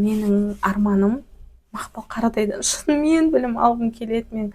Менің арманым Мақпал Қаратайдан шынымен білім алғым келеді мен.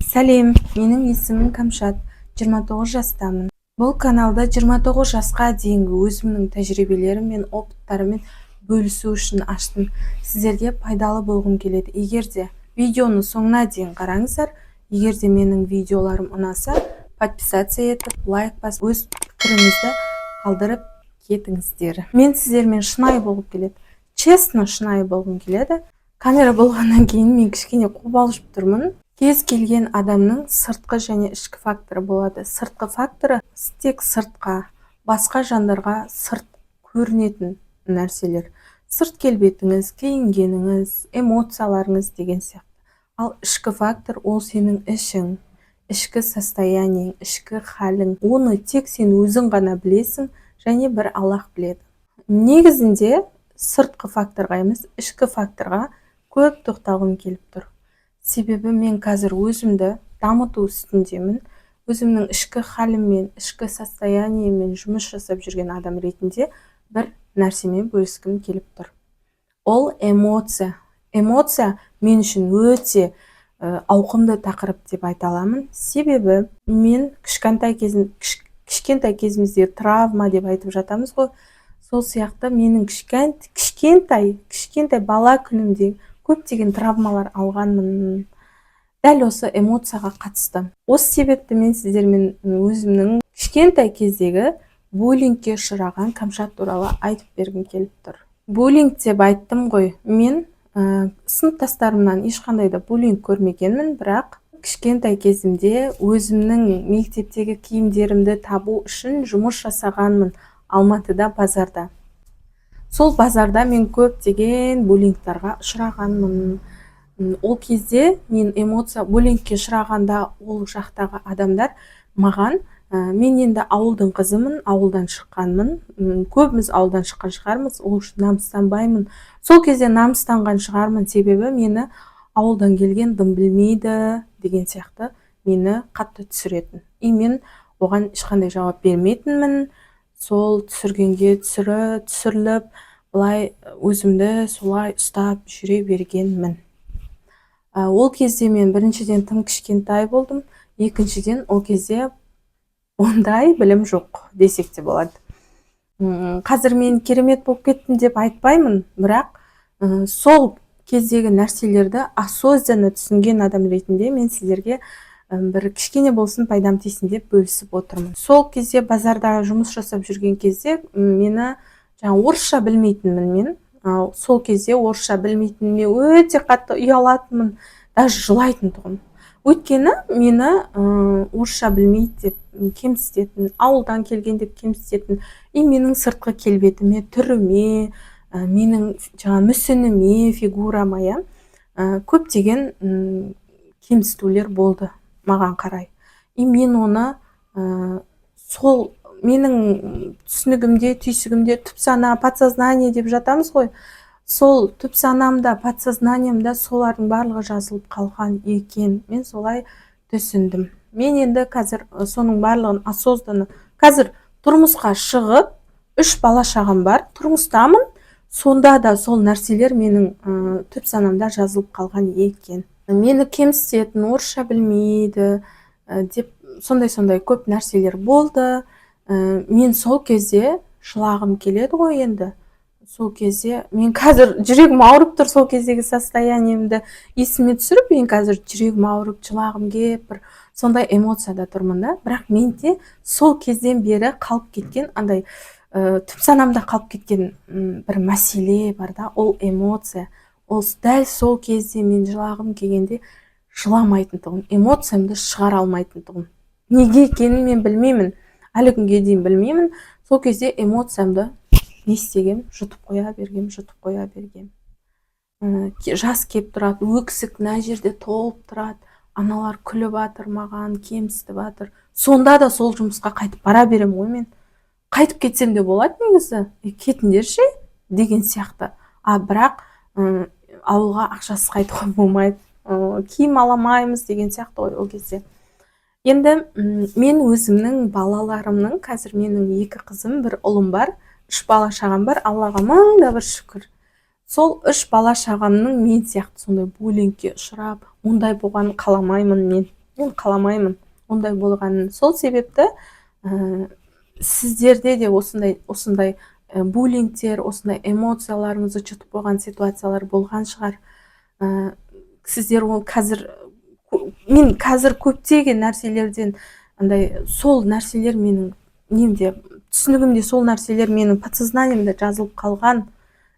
Сәлем, менің есімім Кәмшат, 29 жастамын. Бұл каналда 29 жасқа дейінгі өзімнің тәжірибелерім мен опыттарымен бөлісу үшін аштым. Сіздерге пайдалы болғым келеді. Егер де видеоны соңына дейін қараңыздар, егер де менің видеоларым ұнаса, подписация етіп, лайк басып, өз пікіріңізді қалдырып кетіңіздер. Мен сіздермен шынайы болып келеді. Честно, шынайы болғым келеді. Камера болғаннан кейін мен кішкене қобалжып тұрмын. Кез келген адамның сыртқы және ішкі факторы болады. Сыртқы факторы тек сыртқа, басқа жандарға сырт көрінетін нәрселер. Сырт келбетіңіз, киінгеніңіз, эмоцияларыңыз деген сияқты. Ал ішкі фактор ол сенің ішің, ішкі состояниең, ішкі халің. Оны тек сен өзің ғана білесің, және бір Аллах біледі. Негізінде сыртқы факторға емес, ішкі факторға көп тоқталғым келіп тұр. Себебі мен қазір өзімді дамыту үстіндемін. Өзімнің ішкі халіммен, ішкі состояниеммен жұмыс жасап жүрген адам ретінде бір нәрсемен бөліскім келіп тұр. Ол эмоция. Эмоция мен үшін өте ауқымды тақырып деп айта аламын. Себебі мен кішкентай кезімізде травма деп айтып жатамыз ғой. Сол сияқты менің кішкентай бала күнімде көптеген травмалар алғанмын. Дәл осы эмоцияға қатысты. Осы себепті мен сіздермен өзімнің кішкентай кездегі буллингке ұшыраған Кәмшат туралы айтып бергім келіп тұр. Буллинг деп айттым ғой. Мен сыныптастарымнан ешқандай да буллинг көрмегенмін, бірақ кішкентай кезімде өзімнің мектептегі киімдерімді табу үшін жұмыс жасағанмын. Алматыда базарда. Сол базарда мен көптеген буллингтарға ұшырағанмын. Ол кезде мен буллингке ұшырағанда ол жақтағы адамдар маған, мен енді ауылдың қызымын, ауылдан шыққанмын. Көбіміз ауылдан шыққан шығармыз, ол үшін намыстанбаймын. Сол кезде намыстанған шығармын, себебі мені ауылдан келген дым білмейді деген сияқты мені қатты түсіретін. Мен оған ешқандай жауап бермейтінмін. Сол түсіргенге түсіріліп, былай өзімді солай ұстап жүре бергенмін. Ол кезде мен біріншіден тым кішкентай болдым, екіншіден ол кезде ондай білім жоқ десек те болады. Қазір мен керемет болып кеттім деп айтпаймын, бірақ сол кездегі нәрселерді осознанно түсінген адам ретінде мен сіздерге бір кішкене болсын пайдам тисін деп бөлісіп отырмын. Сол кезде базарда жұмыс жасап жүрген кезде мені орысша білмейтінмін мен. Сол кезде орысша білмейтініме өте қатты ұялатынмын, даже жылайтын тұғым. Өйткені мені орысша білмейді деп кемсітетін, ауылдан келген деп кемсітетін, менің сыртқы келбетіме, түріме, менің мүсініме, фигурама көптеген кемсітулер болды маған қарай. Мен оны сол менің түсінігімде, түйсігімде түпсана, подсознание деп жатамыз ғой. Сол түпсанамда, подсознаниемда солардың барлығы жазылып қалған екен. Мен солай түсіндім. Мен енді қазір соның барлығын осознанно, қазір тұрмысқа шығып, 3 бала шағам бар, тұрмыстамын. Сонда да сол нәрселер менің түпсанамда жазылып қалған екен. Мені кемсітетін, орысша білмейді деп сондай көп нәрселер болды. Мен сол кезде жылағым келеді ғой енді. Сол кезде мен қазір жүрегім ауырып тұр, сол кездегі состояниемді есіме түсіріп, мен қазір жүрегім ауырып, жылағым келіп, бір сондай эмоцияда тұрмын да. Бірақ менде сол кезден бері қалып кеткен, андай түпсанамда қалып кеткен бір мәселе бар да, ол эмоция. Ол дәл сол кезде мен жылағым келгенде жыламайтын тұғым, эмоциямды шығара алмайтын тұғым. Неге екенін мен білмеймін, әлі күнге дейін білмеймін. Сол кезде эмоциямды не істегем, жұтып қоя бергем. Жас кеп тұрады, өксік мына жерде толып тұрады, аналар күліп атыр маған, кемсітіп атыр. Сонда да сол жұмысқа қайтып бара берем ғой мен. Қайтып кетсем де болады негізі, кетіңдерші деген сияқты. Бірақ ауылға ақшасыз қайтуға болмайды, киім аламаймыз деген сияқты ғой ол кезде. Енді мен өзімнің балаларымның, қазір менің 2 қызым, 1 ұлым бар, 3 бала шағам бар, Аллаға мың да бір шүкір. сол 3 бала шағамның мен сияқты сондай буллингке ұшырап, ондай болғанын қаламаймын мен қаламаймын ондай болғанын. Сол себепті сіздерде де осындай буллингтер, осындай эмоцияларыңызды жұтып қойған ситуациялар болған шығар. Сіздер ол мен қазір көптеген нәрселерден сол нәрселер менің немде, түсінігімде сол нәрселер менің подсознаниемде жазылып қалған.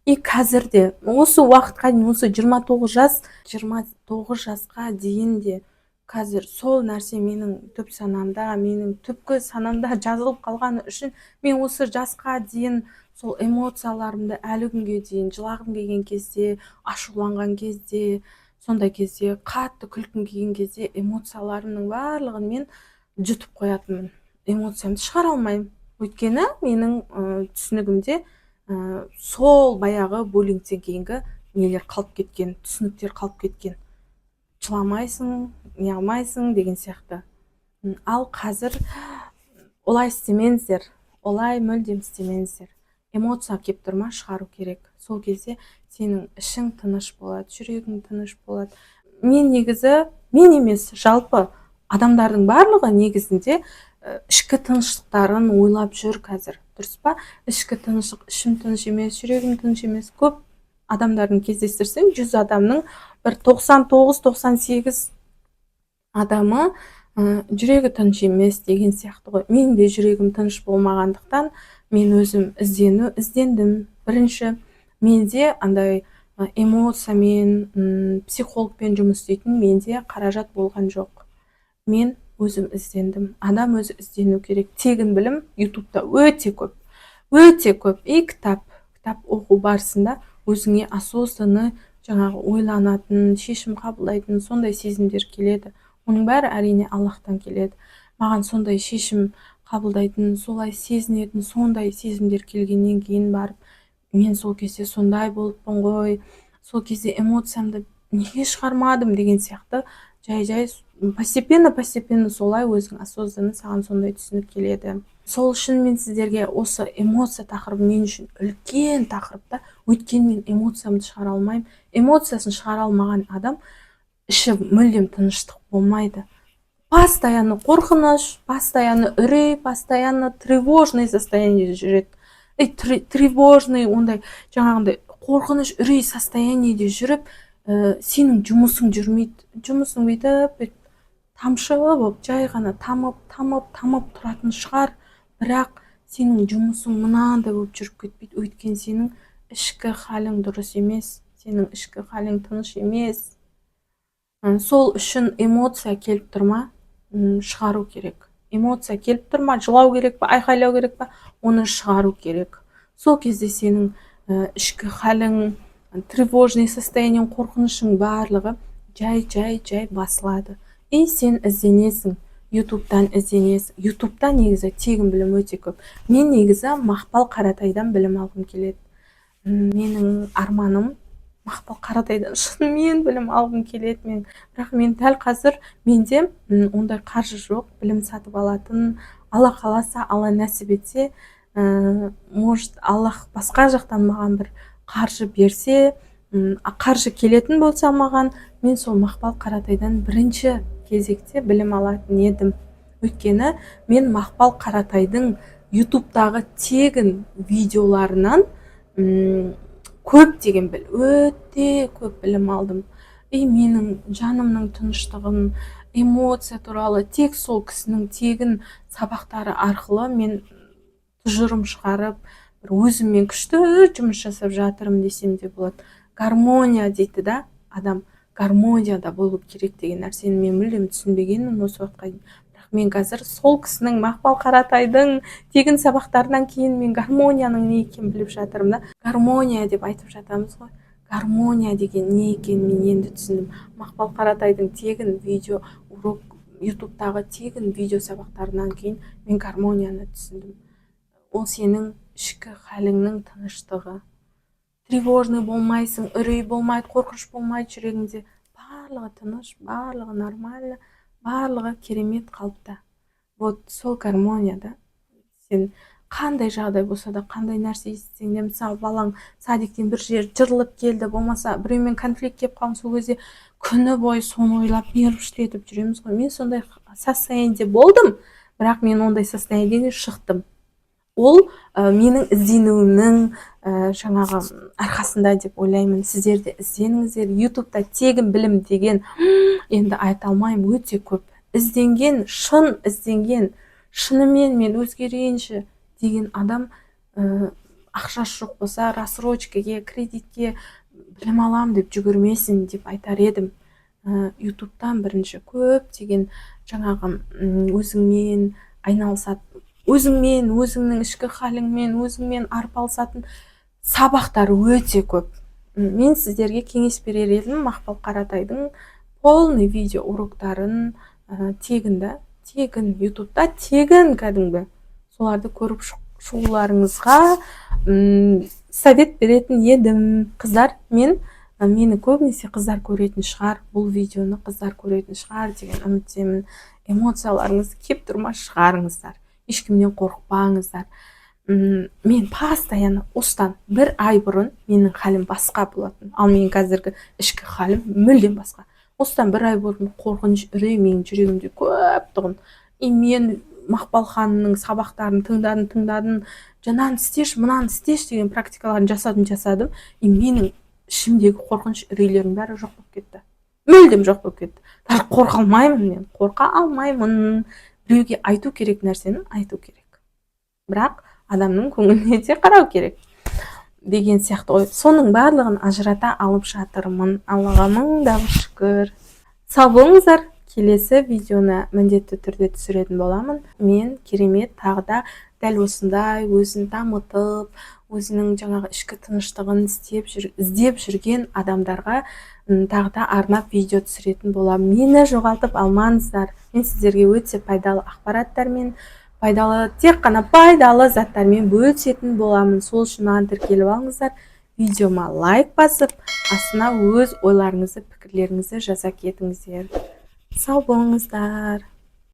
И қазір де осы уақытқа дейін, осы 29 жасқа дейін де қазір сол нәрсе менің түп санамда, менің түпкі санамда жазылып қалғаны үшін мен осы жасқа дейін сол эмоцияларымды әлі күнге дейін жылағым келген кезде, ашуланған кезде, сондай кезде, қатты күлкім келген кезде эмоцияларымның барлығын мен жұтып қоятынмын. Эмоциямды шығара алмаймын. Өйткені менің түсінігімде сол баяғы буллингтен кейінгі нелер қалып кеткен, түсініктер қалып кеткен. Жыламайсың, не алмайсың деген сияқты. Ал қазір олай істемеңіздер, олай мүлдем істемеңіздер. Эмоция келіп тұрма, шығару керек. Сол кезде сенің ішің тыныш болады, жүрегің тыныш болады. Мен емес, жалпы адамдардың барлығы негізінде ішкі тыныштықтарын ойлап жүр қазір. Дұрыс па? Ішкі тыныштық, ішім тыныш емес, жүрегім тыныш емес. Көп адамдардың кездестірсең, 100 адамның бір 99-98 адамы жүрегі тыныш емес деген сияқты ғой. Мен де жүрегім тыныш болмағандықтан мен өзім іздендім. Бірінші, менде андай эмоциямен, психологпен жұмыс істейтін менде қаражат болған жоқ. Мен өзім іздендім. Адам өзі іздену керек. Тегін білім ютубта өте көп. И кітап оқу барысында өзіңе осознанно жаңағы ойланатын, шешім қабылдайтын сондай сезімдер келеді. Оның бәрі әрине Аллахтан келеді. Маған сондай шешім қабылдайтын, солай сезінетін, сондай сезімдер келгеннен кейін барып, мен сол кезде сондай болыппын ғой, сол кезде эмоциямды неге шығармадым деген сияқты жай постепенно солай өзің осознанно саған сондай түсінік келеді. Сол үшін мен сіздерге осы эмоция тақырыбы мен үшін үлкен тақырыпта, өйткені мен эмоциямды шығара алмаймын. Эмоциясын шығара алмаған адам іші мүлдем тыныштық болмайды. Постоянно қорқыныш, постоянно үрей, постоянно тревожный состояние жүреді. Тревожный, ондай жаңағындай қорқыныш, үрей состояниеде жүріп, сенің жұмысың жүрмейді. Жұмысың бүйтіп тамшы болып, жай ғана тамып тұратын шығар, бірақ сенің жұмысың мынандай болып жүріп кетпейді. Өйткені сенің ішкі халің дұрыс емес, сенің ішкі халің тыныш емес. Сол үшін эмоция келіп тұрма, шығару керек. Эмоция келіп тұрма, жылау керек па, айқайлау керек па, оны шығару керек. Сол кезде сенің ішкі халің, тревожный состояние, қорқынышың барлығы жай басылады. И сен ізденесің, ютубтан ізденесің. Ютубтан негізі тегін білім өте көп. Мен негізі Мақпал Қаратайдан білім алғым келеді. Менің арманым Мақпал Қаратайдан шынымен білім алғым келеді. Бірақ мен дәл қазір менде ондай қаржы жоқ, білім сатып алатын. Алла қаласа, Алла нәсіп етсе, может, Аллах басқа жақтан маған бір қаржы берсе, қаржы келетін болса маған, мен сол Мақпал Қаратайдан бірінші кезекте білім алатын едім. Өйткені мен Мақпал Қаратайдың ютубтағы тегін видеоларынан өте көп білім алдым. И менің жанымның тыныштығын, эмоция туралы тек сол кісінің тегін сабақтары арқылы мен тұжырым шығарып, өзіммен күшті жұмыс жасап жатырмын десем де болады. Гармония дейді да, адам гармонияда болу керек деген нәрсені мен мүлдем түсінбегенмін осы уақытқа дейін. Бірақ мен қазір сол кісінің, Мақпал Қаратайдың тегін сабақтарынан кейін мен гармонияның не екенін біліп жатырмын да. Гармония деп айтып жатамыз ғой. Гармония деген не екенін мен енді түсіндім. Мақпал Қаратайдың тегін видео урок, ютубтағы тегін видео сабақтарынан кейін мен гармонияны түсіндім. Ол сенің ішкі халіңнің тыныштығы. Тревожный болмайсың, үрей болмайды, қорқыныш болмайды жүрегіңде. Барлығы тыныш, барлығы нормально, барлығы керемет қалыпта. Вот сол гармонияда сен қандай жағдай болса да, қандай нәрсе естісең де, мысалы балаң садиктен бір жер жырылып келді, болмаса біреумен конфликт келіп қалған, сол кезде күні бойы соны ойлап нервішілетіп жүреміз ғой. Мен сондай состояниеде болдым, бірақ мен ондай состояниеден шығдым. Ол менің ізденуімнің жаңағы арқасында деп ойлаймын. Сіздер де ізденіңіздер. ютубта тегін білім деген енді айта алмаймын, өте көп. Ізденген, шын ізденген, шынымен мен өзгерейінші деген адам ақшасы жоқ болса, рассрочкаге, кредитке білім алам деп жүгірмесін деп айтар едім. ютубтан бірінші көптеген жаңағы өзіңмен айналысатын, өзіңмен, өзіңнің ішкі халіңмен, өзіңмен арпалысатын сабақтар өте көп. Мен сіздерге кеңес берер едім, Мақпал Қаратайдың полный видео уроктарын тегін ютубта, тегін кәдімгі, соларды көріп шығуларыңызға совет беретін едім. Қыздар, мені көбінесе қыздар көретін шығар, бұл видеоны қыздар көретін шығар деген үміттемін. Эмоцияларыңызды кеп тұрма шығарыңыздар, ешкімнен қорықпаңыздар. Мен постоянно осыдан бір ай бұрын менің халім басқа болатын, ал менің қазіргі ішкі халім мүлдем басқа. Осыдан бір ай бұрын қорқыныш үрей менің жүрегімде көп тұғын. Мен Мақпал ханымның сабақтарын тыңдадым, жанан істеш, мынаны істеш деген практикаларын жасадым. Менің ішімдегі қорқыныш үрейлердің бәрі жоқ болып кетті. Мүлдем жоқ болып кетті. Даже қорқа алмаймын мен, қорқа алмаймын. Біреуге айту керек нәрсені айту керек. Бірақ адамның көңіліне де қарау керек деген сияқты ой. Соның барлығын ажырата алып жатырмын. Аллаға мың шүкір. Сау болыңыздар. Келесі видеоны міндетті түрде түсіретін боламын. Мен керемет тағы да дәл осындай өзін дамытып, өзінің жаңағы ішкі тыныштығын іздеп жүрген адамдарға тағы да арнап видео түсіретін боламын. Мені жоғалтып алмаңыздар. Мен сіздерге өте пайдалы ақпараттармен, тек қана пайдалы заттармен бөлісетін боламын. Сол үшін маған тіркеліп алыңыздар. Видеома лайк басып, астына өз ойларыңызды, пікірлеріңізді жаза кетіңіздер. Сау болыңыздар.